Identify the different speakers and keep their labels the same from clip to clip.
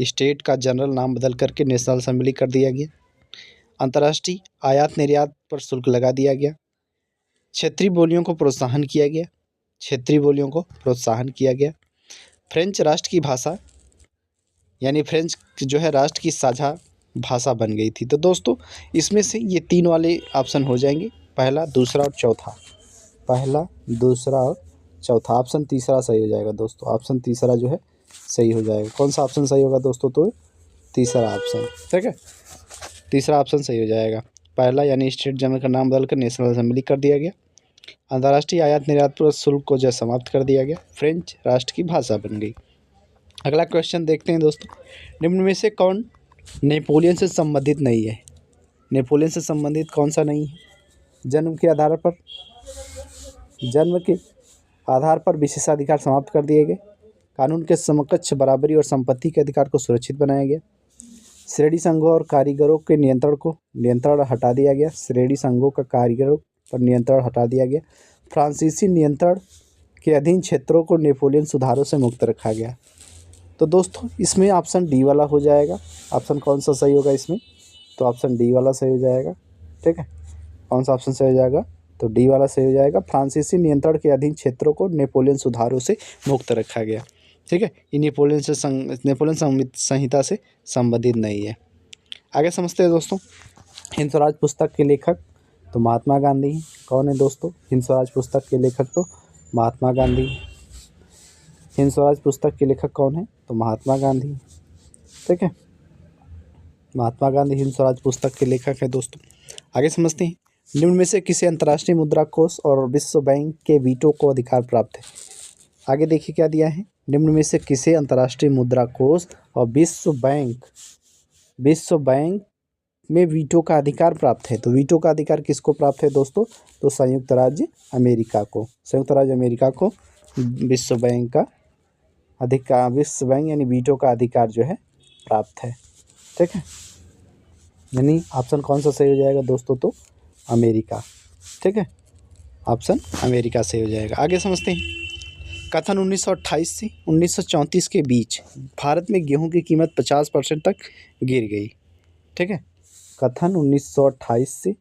Speaker 1: State का general नाम बदल करके नेशनल असेंबली कर दिया गया। अंतर्राष्ट्रीय आयात निर्यात पर शुल्क लगा दिया गया। क्षेत्रीय बोलियों को प्रोत्साहन किया गया। क्षेत्रीय बोलियों को प्रोत्साहन किया गया। फ्रेंच राष्ट्र की भाषा यानी फ्रेंच जो है राष्ट्र की साझा भाषा बन गई थी। तो दोस्तों इसमें से ये 3 वाले ऑप्शन हो जाएंगे, पहला, दूसरा और चौथा। पहला, दूसरा और चौथा। ऑप्शन तीसरा सही हो जाएगा दोस्तों। ऑप्शन तीसरा जो है सही हो जाएगा। कौन सा ऑप्शन सही होगा दोस्तों? तो तीसरा ऑप्शन, ठीक है, तीसरा ऑप्शन सही हो जाएगा। पहला यानी स्टेट जनरल का नाम बदलकर नेशनल असेंबली कर दिया गया। अंतर्राष्ट्रीय आयात निर्यात पर शुल्क को जो समाप्त कर दिया गया। फ्रेंच राष्ट्र की भाषा बन गई। अगला क्वेश्चन देखते हैं दोस्तों, निम्न में से कौन नेपोलियन से संबंधित नहीं है? नेपोलियन से संबंधित कौन सा नहीं है? जन्म के आधार पर विशेषाधिकार समाप्त कर दिए गए। कानून के समकक्ष बराबरी और संपत्ति के अधिकार को सुरक्षित बनाया गया। श्रेणी संघों और कारीगरों के नियंत्रण हटा दिया गया। श्रेणी संघों का कारीगरों पर नियंत्रण हटा दिया गया। फ्रांसीसी नियंत्रण के अधीन क्षेत्रों को नेपोलियन सुधारों से मुक्त रखा गया। तो दोस्तों इसमें ऑप्शन डी वाला हो जाएगा। ऑप्शन कौन सा सही होगा इसमें? तो ऑप्शन डी वाला सही हो जाएगा, ठीक है। कौन सा ऑप्शन सही हो जाएगा? तो डी वाला सही हो जाएगा। फ्रांसीसी नियंत्रण के अधीन क्षेत्रों को नेपोलियन सुधारों से मुक्त रखा गया, ठीक है। ये नेपोलियन संहिता से संबंधित नहीं है। आगे समझते हैं दोस्तों, हिंद स्वराज पुस्तक के लेखक तो महात्मा गांधी। कौन है दोस्तों हिंद स्वराज पुस्तक के लेखक? तो महात्मा गांधी। हिंद स्वराज पुस्तक के लेखक कौन है? तो महात्मा गांधी, ठीक है। महात्मा गांधी हिंद स्वराज पुस्तक के लेखक है दोस्तों। आगे समझते हैं, निम्न में से किसे अंतर्राष्ट्रीय मुद्रा कोष और विश्व बैंक के वीटो को अधिकार प्राप्त है? आगे देखिए क्या दिया है, निम्न में से किसे अंतर्राष्ट्रीय मुद्रा कोष और विश्व बैंक में वीटो का अधिकार प्राप्त है? तो वीटो का अधिकार किसको प्राप्त है दोस्तों? तो संयुक्त राज्य अमेरिका को विश्व बैंक यानी वीटो का अधिकार जो है प्राप्त है, ठीक है। यानी ऑप्शन कौन सा सही हो जाएगा दोस्तों? तो अमेरिका, ठीक है। ऑप्शन अमेरिका सही हो जाएगा। आगे समझते हैं, कथन 1928 से 1934 के बीच भारत में गेहूं की कीमत 50% तक गिर गई, ठीक है। कथन 1928 से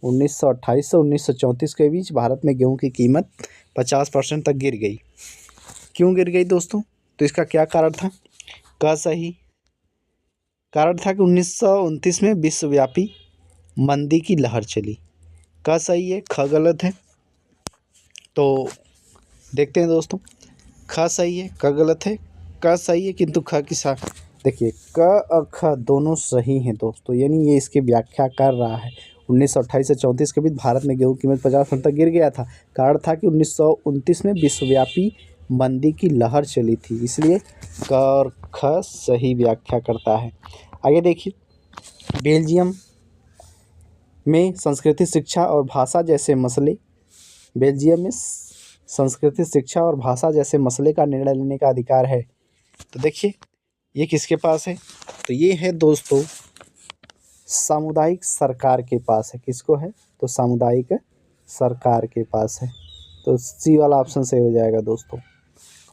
Speaker 1: 1934 के बीच भारत में गेहूं की कीमत 50% तक गिर गई। क्यों गिर गई दोस्तों? तो इसका क्या कारण था? का सही कारण था कि 1929 में विश्वव्यापी मंदी की लहर चली। का सही है, ख गलत है? तो देखते हैं दोस्तों, ख सही है, क गलत है। क सही है किंतु ख की साथ देखिए क और ख दोनों सही हैं दोस्तों, यानी ये इसकी व्याख्या कर रहा है। 1928 से 34 के बीच भारत में गेहूं की कीमत 50% तक गिर गया था। कारण था कि 1929 में विश्वव्यापी मंदी की लहर चली थी, इसलिए क और ख सही व्याख्या करता है। आगे देखिए, बेल्जियम में संस्कृति शिक्षा और भाषा जैसे मसले का निर्णय लेने का अधिकार है। तो देखिए ये किसके पास है? तो ये है दोस्तों सामुदायिक सरकार के पास है। किसको है? तो सामुदायिक सरकार के पास है। तो सी वाला ऑप्शन सही हो जाएगा दोस्तों।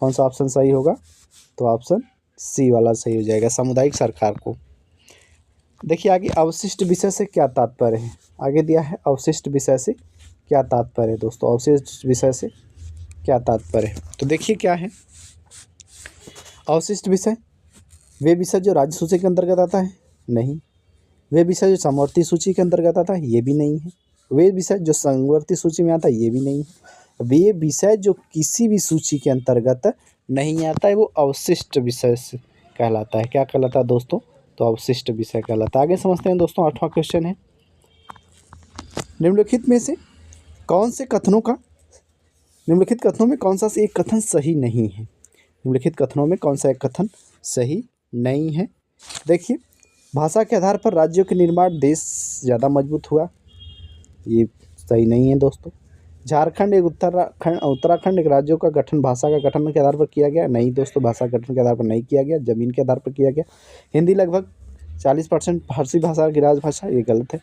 Speaker 1: कौन सा ऑप्शन सही होगा? तो ऑप्शन सी वाला सही हो जाएगा, सामुदायिक सरकार को। देखिए आगे, अवशिष्ट विषय से क्या तात्पर्य है? आगे दिया है अवशिष्ट विषय से क्या तात्पर्य है दोस्तों? अवशिष्ट विषय से क्या तात्पर्य है? तो देखिए क्या है, अवशिष्ट विषय वे विषय जो राज्य सूची के अंतर्गत आता है? नहीं। वे विषय जो समवर्ती सूची के अंतर्गत आता है? ये भी नहीं है। वे विषय जो समवर्ती सूची में आता है? ये भी नहीं है। वे विषय जो किसी भी सूची के अंतर्गत नहीं आता है वो अवशिष्ट विषय से कहलाता है। क्या कहलाता है दोस्तों? तो अवशिष्ट विषय कहलाता है। आगे समझते हैं दोस्तों, 8वां क्वेश्चन है, निम्नलिखित कथनों में कौन सा एक कथन सही नहीं है? निम्नलिखित कथनों में कौन सा एक कथन सही नहीं है? देखिए, भाषा के आधार पर राज्यों के निर्माण देश ज़्यादा मजबूत हुआ, ये सही नहीं है दोस्तों। झारखंड उत्तराखंड एक राज्यों का गठन भाषा का गठन के आधार पर किया गया? नहीं दोस्तों, भाषा गठन के आधार पर नहीं किया गया, जमीन के आधार पर किया गया। हिंदी लगभग 40% फारसी भाषा की राजभाषा, ये गलत है।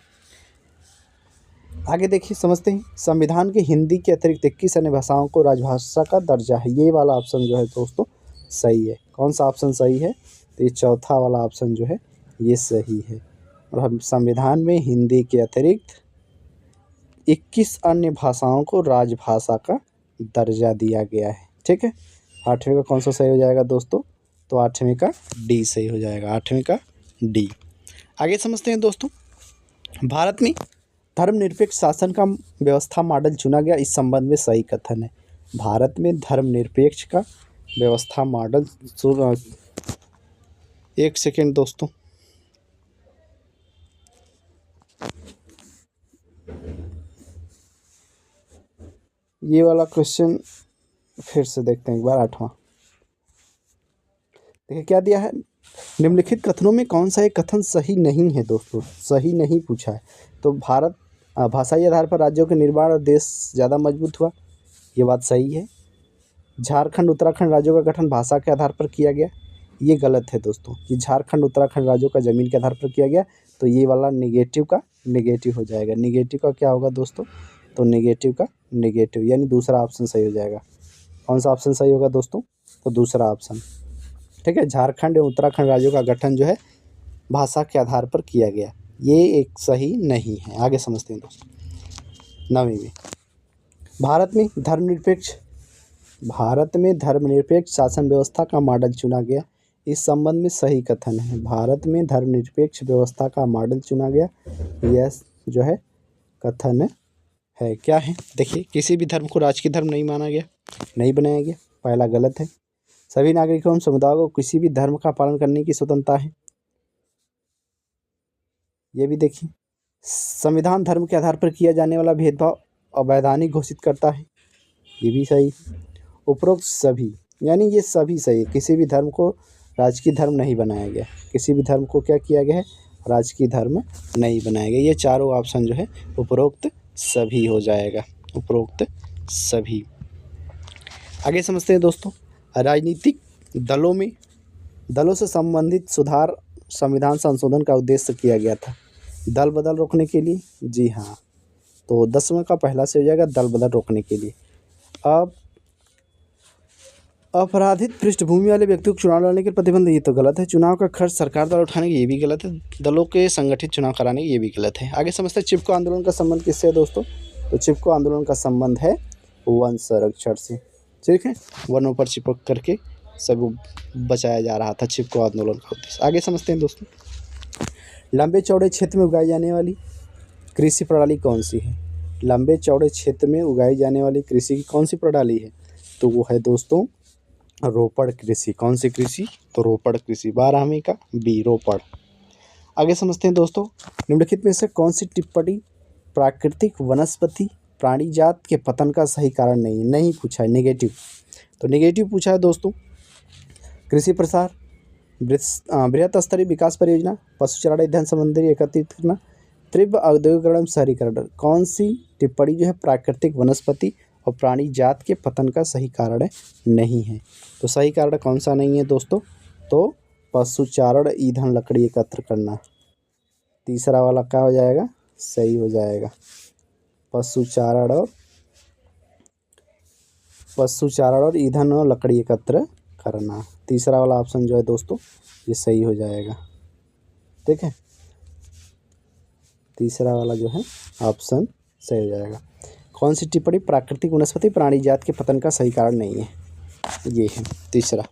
Speaker 1: आगे देखिए समझते हैं, संविधान के हिंदी के अतिरिक्त 21 अन्य भाषाओं को राजभाषा का दर्जा है। ये वाला ऑप्शन जो है दोस्तों सही है। कौन सा ऑप्शन सही है? तो ये चौथा वाला ऑप्शन जो है ये सही है। और हम संविधान में हिंदी के अतिरिक्त 21 अन्य भाषाओं को राजभाषा का दर्जा दिया गया है। ठीक है, 8वें का कौन सा सही हो जाएगा दोस्तों? तो 8वें का डी सही हो जाएगा, 8वें का डी। आगे समझते हैं दोस्तों, भारत में धर्मनिरपेक्ष शासन का व्यवस्था मॉडल चुना गया, इस संबंध में सही कथन है। भारत में धर्मनिरपेक्ष का व्यवस्था मॉडल, एक सेकेंड दोस्तों, ये वाला क्वेश्चन फिर से देखते हैं एक बार। 8वां देखिए क्या दिया है, निम्नलिखित कथनों में कौन सा एक कथन सही नहीं है दोस्तों? सही नहीं पूछा है। तो भारत भाषाई आधार पर राज्यों के निर्माण और देश ज़्यादा मजबूत हुआ, ये बात सही है। झारखंड उत्तराखंड राज्यों का गठन भाषा के आधार पर किया गया, ये गलत है दोस्तों कि झारखंड उत्तराखंड राज्यों का ज़मीन के आधार पर किया गया। तो ये वाला नेगेटिव का नेगेटिव हो जाएगा। नेगेटिव का क्या होगा दोस्तों? तो नेगेटिव का नेगेटिव, यानी दूसरा ऑप्शन सही हो जाएगा। कौन सा ऑप्शन सही होगा दोस्तों? तो दूसरा ऑप्शन। ठीक है, झारखंड एवं उत्तराखंड राज्यों का गठन जो है भाषा के आधार पर किया गया, ये एक सही नहीं है। आगे समझते हैं दोस्तों, 9वीं में भारत में धर्मनिरपेक्ष शासन व्यवस्था का मॉडल चुना गया, इस संबंध में सही कथन है। भारत में धर्मनिरपेक्ष व्यवस्था का मॉडल चुना गया, यह जो है कथन है। क्या है? देखिए, किसी भी धर्म को राजकीय धर्म नहीं माना गया, नहीं बनाया गया, पहला गलत है। सभी नागरिकों एवं समुदायों को किसी भी धर्म का पालन करने की स्वतंत्रता है, ये भी देखिए। संविधान धर्म के आधार पर किया जाने वाला भेदभाव अवैधानिक घोषित करता है, ये भी सही। उपरोक्त सभी, यानी ये सभी सही है। किसी भी धर्म को राजकीय धर्म नहीं बनाया गया, किसी भी धर्म को क्या किया गया है? राजकीय धर्म नहीं बनाया गया। ये चारों ऑप्शन जो है उपरोक्त सभी हो जाएगा, उपरोक्त सभी। आगे समझते हैं दोस्तों, राजनीतिक दलों से संबंधित सुधार संविधान संशोधन का उद्देश्य किया गया था, दल बदल रोकने के लिए। जी हाँ, तो 10वां का पहला से हो जाएगा, दल बदल रोकने के लिए। अब अपराधित पृष्ठभूमि वाले व्यक्तियों को चुनाव लड़ने के प्रतिबंध, ये तो गलत है। चुनाव का खर्च सरकार द्वारा उठाने की, ये भी गलत है। दलों के संगठित चुनाव कराने की, ये भी गलत है। आगे समझते हैं, चिपको आंदोलन का संबंध किससे है दोस्तों? तो चिपको आंदोलन का संबंध है वन संरक्षण से। ठीक है, वनों पर चिपक करके सब बचाया जा रहा था, चिपको आंदोलन का उद्देश्य। आगे समझते हैं दोस्तों, लंबे चौड़े क्षेत्र में उगाई जाने वाली कृषि प्रणाली कौन सी है? लंबे चौड़े क्षेत्र में उगाई जाने वाली कृषि की कौन सी प्रणाली है? तो वो है दोस्तों रोपड़ कृषि। कौन सी कृषि? तो रोपड़ कृषि। 12वीं का बी, रोपड़। आगे समझते हैं दोस्तों, निम्नलिखित में से कौन सी टिप्पणी प्राकृतिक वनस्पति प्राणी जात के पतन का सही कारण नहीं है? नहीं पूछा है, नेगेटिव। तो नेगेटिव पूछा है दोस्तों, कृषि प्रसार, बृहत स्तरीय विकास परियोजना, पशु चारा ईंधन समुद्री एकत्रित करना, तीव्र औद्योगिकरण, शहरीकरण। कौन सी टिप्पणी जो है प्राकृतिक वनस्पति और प्राणी जात के पतन का सही कारण नहीं है? तो सही कारण कौन सा नहीं है दोस्तों? तो पशु चारण, ईंधन, लकड़ी एकत्र करना। तीसरा वाला क्या हो जाएगा? सही हो जाएगा, पशु चारण और ईंधन और लकड़ी एकत्र करना। तीसरा वाला ऑप्शन जो है दोस्तों ये सही हो जाएगा। ठीक है, तीसरा वाला जो है ऑप्शन सही हो जाएगा। कौन सी टिप्पणी प्राकृतिक वनस्पति प्राणी जात के पतन का सही कारण नहीं है? ये है तीसरा।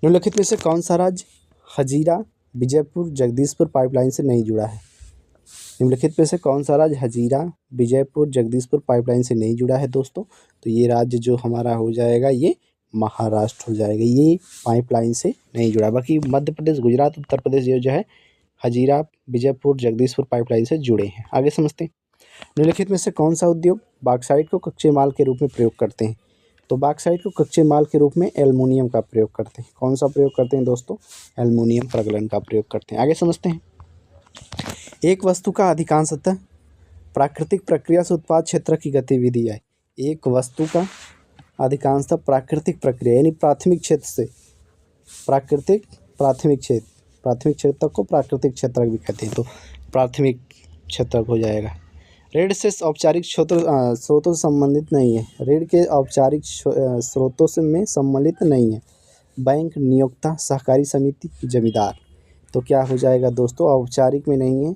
Speaker 1: निम्नलिखित में से कौन सा राज्य हजीरा विजयपुर जगदीशपुर पाइपलाइन से नहीं जुड़ा है? निम्नलिखित में से कौन सा राज्य हजीरा विजयपुर जगदीशपुर पाइपलाइन से नहीं जुड़ा है दोस्तों? तो ये राज्य जो हमारा हो जाएगा ये महाराष्ट्र हो जाएगा, ये पाइपलाइन से नहीं जुड़ा। बाकी मध्य प्रदेश, गुजरात, उत्तर प्रदेश ये जो है हजीरा विजयपुर जगदीशपुर पाइपलाइन से जुड़े हैं। आगे समझते हैं, निम्नलिखित में से कौन सा उद्योग बॉक्साइट को कच्चे माल के रूप में प्रयोग करते हैं? तो बॉक्साइट को कच्चे माल के रूप में एल्युमिनियम का प्रयोग करते हैं। कौन सा प्रयोग करते हैं दोस्तों? एल्युमिनियम प्रगलन का प्रयोग करते हैं। आगे समझते हैं, एक वस्तु का अधिकांशतः प्राकृतिक प्रक्रिया से उत्पाद क्षेत्र की गतिविधि है। एक वस्तु का अधिकांशतः प्राकृतिक प्रक्रिया यानी प्राथमिक क्षेत्र से प्राथमिक क्षेत्र तक को प्राकृतिक क्षेत्र भी कहते हैं, तो प्राथमिक क्षेत्र हो जाएगा। ऋण से औपचारिक स्रोतों से संबंधित नहीं है, ऋण के औपचारिक स्रोतों से में सम्मिलित नहीं है। बैंक, नियोक्ता, सहकारी समिति, जमींदार। तो क्या हो जाएगा दोस्तों, औपचारिक में नहीं है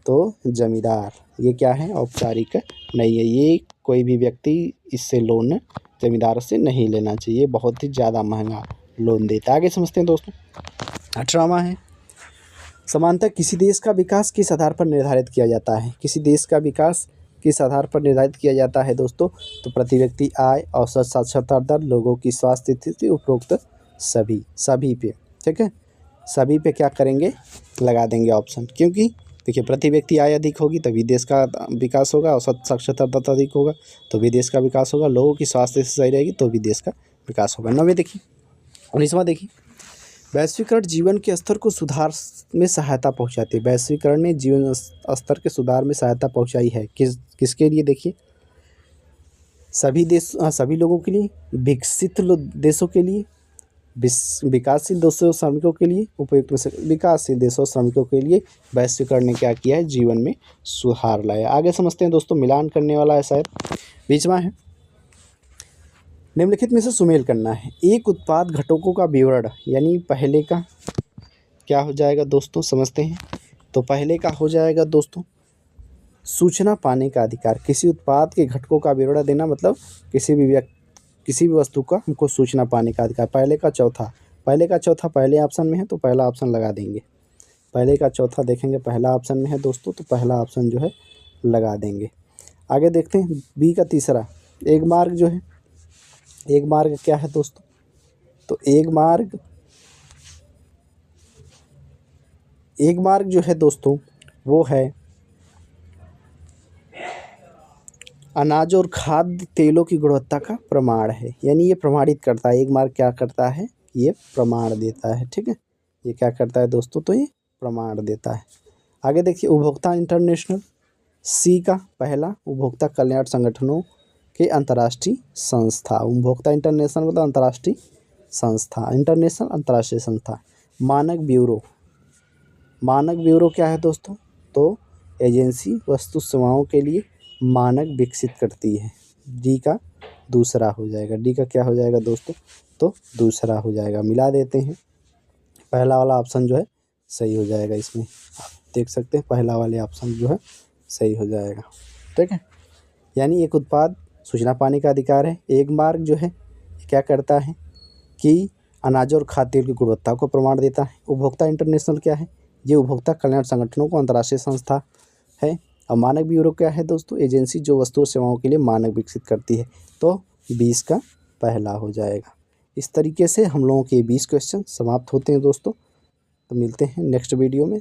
Speaker 1: तो जमींदार। ये क्या है, औपचारिक नहीं है। ये कोई भी व्यक्ति इससे लोन जमींदार से नहीं लेना चाहिए, बहुत ही ज़्यादा महंगा लोन देता है। आगे समझते हैं दोस्तों। 18वां है, समानतः किसी देश का विकास किस आधार पर निर्धारित किया जाता है। किसी देश का विकास किस आधार पर निर्धारित किया जाता है दोस्तों, तो प्रति व्यक्ति आय, औसत साक्षरता दर, लोगों की स्वास्थ्य स्थिति, उपरोक्त सभी पे। ठीक है, सभी पे क्या करेंगे, लगा देंगे ऑप्शन। क्योंकि देखिए, प्रति व्यक्ति आय अधिक होगी तभी देश का विकास होगा, औसत साक्षरता दर अधिक होगा तो भी देश का विकास होगा, लोगों की स्वास्थ्य सही रहेगी तो भी देश का विकास होगा। 9वें देखिए, 19वां देखिए, वैश्वीकरण जीवन के स्तर को सुधार में सहायता पहुंचाती है। वैश्वीकरण ने जीवन स्तर के सुधार में सहायता पहुंचाई है। किसके लिए, देखिए सभी लोगों के लिए, विकसित देशों के लिए, विकासशील देशों श्रमिकों के लिए, उपयुक्त में से विकासशील देशों श्रमिकों के लिए वैश्वीकरण ने क्या किया है, जीवन में सुधार लाया। आगे समझते हैं दोस्तों, मिलान करने वाला है शायद, बीच में है। निम्नलिखित में से सुमेल करना है। एक उत्पाद घटकों का विवरण, यानी पहले का क्या हो जाएगा दोस्तों, समझते हैं। तो पहले का हो जाएगा दोस्तों, सूचना पाने का अधिकार। किसी उत्पाद के घटकों का विवरण देना मतलब किसी भी वस्तु का हमको सूचना पाने का अधिकार। पहले का चौथा पहले ऑप्शन में है तो पहला ऑप्शन लगा देंगे। पहले का चौथा देखेंगे, पहला ऑप्शन में है दोस्तों तो पहला ऑप्शन जो है लगा देंगे। आगे देखते हैं, बी का तीसरा, एक मार्ग जो है, एक मार्ग क्या है दोस्तों, तो एक मार्ग जो है दोस्तों वो है अनाज और खाद्य तेलों की गुणवत्ता का प्रमाण है। यानी ये प्रमाणित करता है, एक मार्ग क्या करता है, ये प्रमाण देता है। ठीक है, ये क्या करता है दोस्तों, तो ये प्रमाण देता है। आगे देखिए, उपभोक्ता इंटरनेशनल, सी का पहला, उपभोक्ता कल्याण संगठनों के अंतर्राष्ट्रीय संस्था। उपभोक्ता इंटरनेशनल मतलब अंतर्राष्ट्रीय संस्था, इंटरनेशनल अंतर्राष्ट्रीय संस्था। मानक ब्यूरो क्या है दोस्तों, तो एजेंसी वस्तु सेवाओं के लिए मानक विकसित करती है। डी का दूसरा हो जाएगा, डी का क्या हो जाएगा दोस्तों, तो दूसरा हो जाएगा। मिला देते हैं, पहला वाला ऑप्शन जो है सही हो जाएगा। इसमें आप देख सकते हैं पहला वाले ऑप्शन जो है सही हो जाएगा। ठीक है, यानी एक उत्पाद सूचना पाने का अधिकार है। एक मार्ग जो है क्या करता है कि अनाज और खाद्य तेल की गुणवत्ता को प्रमाण देता है। उपभोक्ता इंटरनेशनल क्या है, ये उपभोक्ता कल्याण संगठनों को अंतर्राष्ट्रीय संस्था है। और मानक ब्यूरो क्या है दोस्तों, एजेंसी जो वस्तु और सेवाओं के लिए मानक विकसित करती है। तो 20 का पहला हो जाएगा। इस तरीके से हम लोगों के 20 क्वेश्चन समाप्त होते हैं दोस्तों। तो मिलते हैं नेक्स्ट वीडियो में।